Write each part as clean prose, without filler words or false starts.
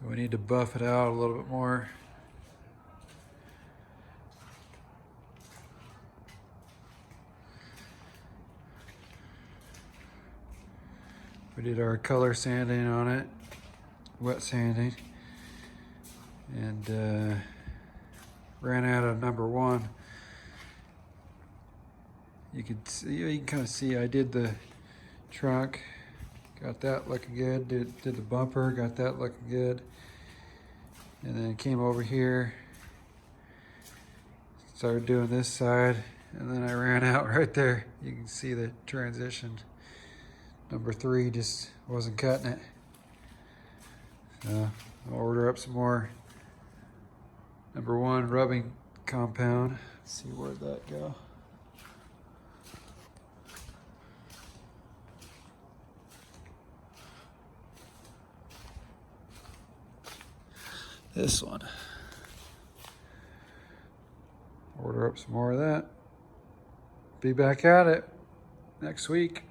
So we need to buff it out a little bit more. We did our color sanding on it, wet sanding, and ran out of number 1. You can see, you can kind of see I did the trunk, got that looking good, did the bumper, got that looking good, and then came over here, started doing this side, and then I ran out right there. You can see the transition. Number 3 just wasn't cutting it. So I'll order up some more number 1 rubbing compound. Let's see where'd that go. This one. Order up some more of that. Be back at it next week.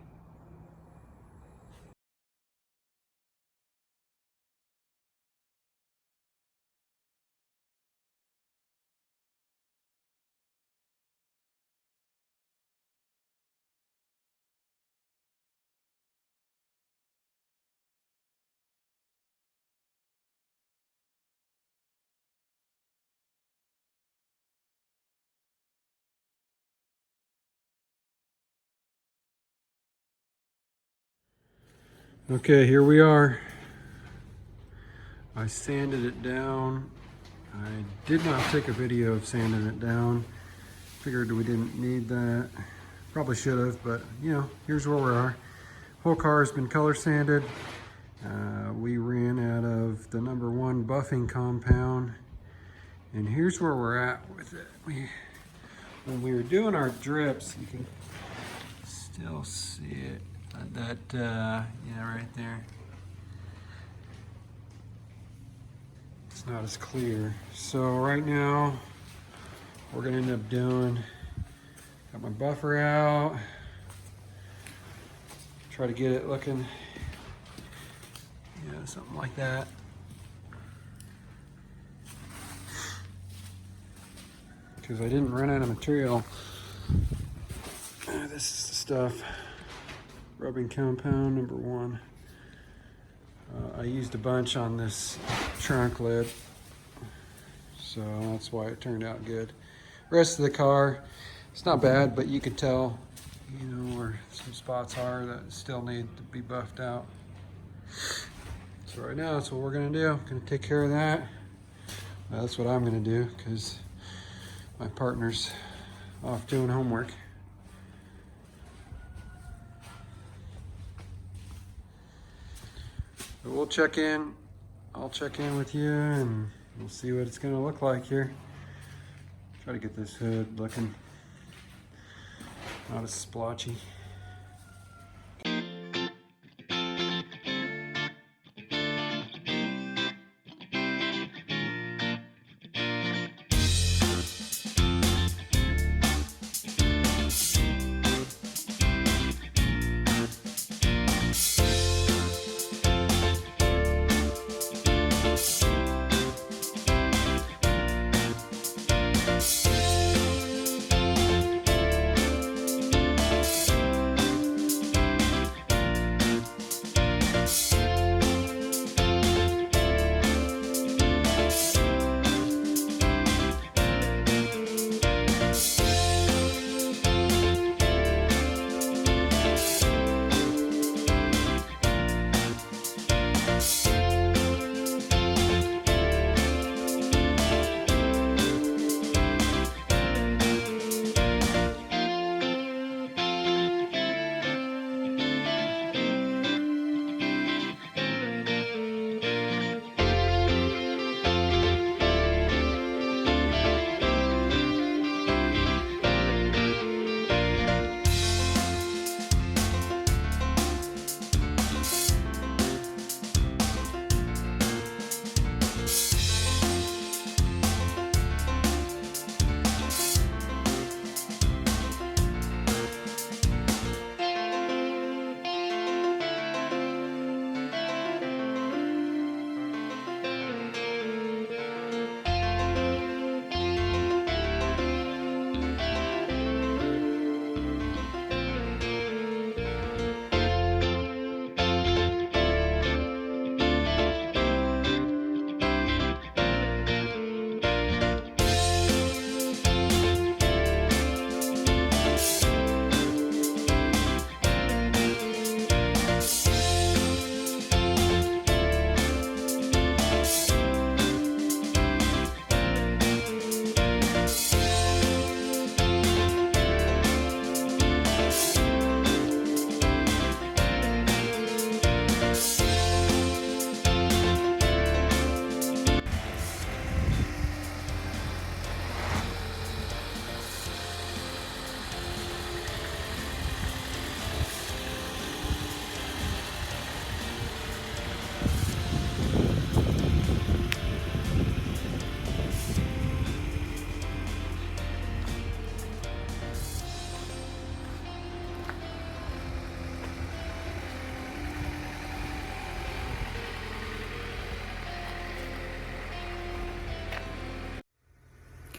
Okay, here we are. I sanded it down. I did not take a video of sanding it down. Figured we didn't need that. Probably should have, but you know, here's where we are. Whole car has been color sanded. We ran out of the number 1 buffing compound, and here's where we're at with it. When we were doing our drips, you can still see it. Yeah, right there. It's not as clear. So right now, we're gonna end up doing, got my buffer out, try to get it looking, yeah, something like that. Because I didn't run out of material. This is the stuff. Rubbing compound number 1. I used a bunch on this trunk lid, so that's why it turned out good. Rest of the car, it's not bad, but you could tell, you know, where some spots are that still need to be buffed out. So right now, that's what we're gonna do. Gonna take care of that. That's what I'm gonna do, because my partner's off doing homework. But we'll check in. I'll check in with you and we'll see what it's gonna look like here. Try to get this hood looking not as splotchy.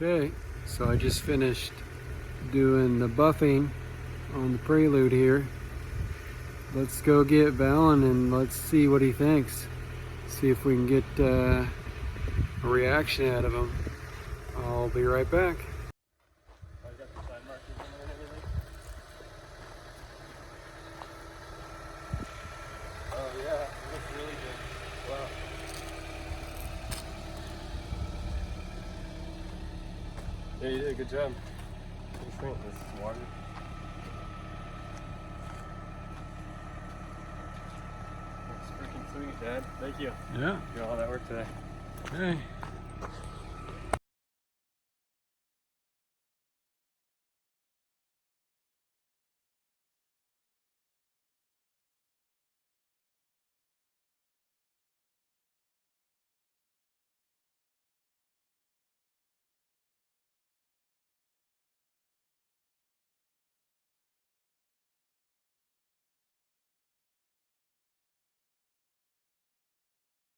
Okay, so I just finished doing the buffing on the Prelude here. Let's go get Valen and let's see what he thinks. See if we can get a reaction out of him. I'll be right back. Oh yeah, it looks really good. Wow. Yeah, you did a good job. Pretty sweet. This is water. Looks freaking sweet, Dad. Thank you. Yeah. You did all that work today. Okay.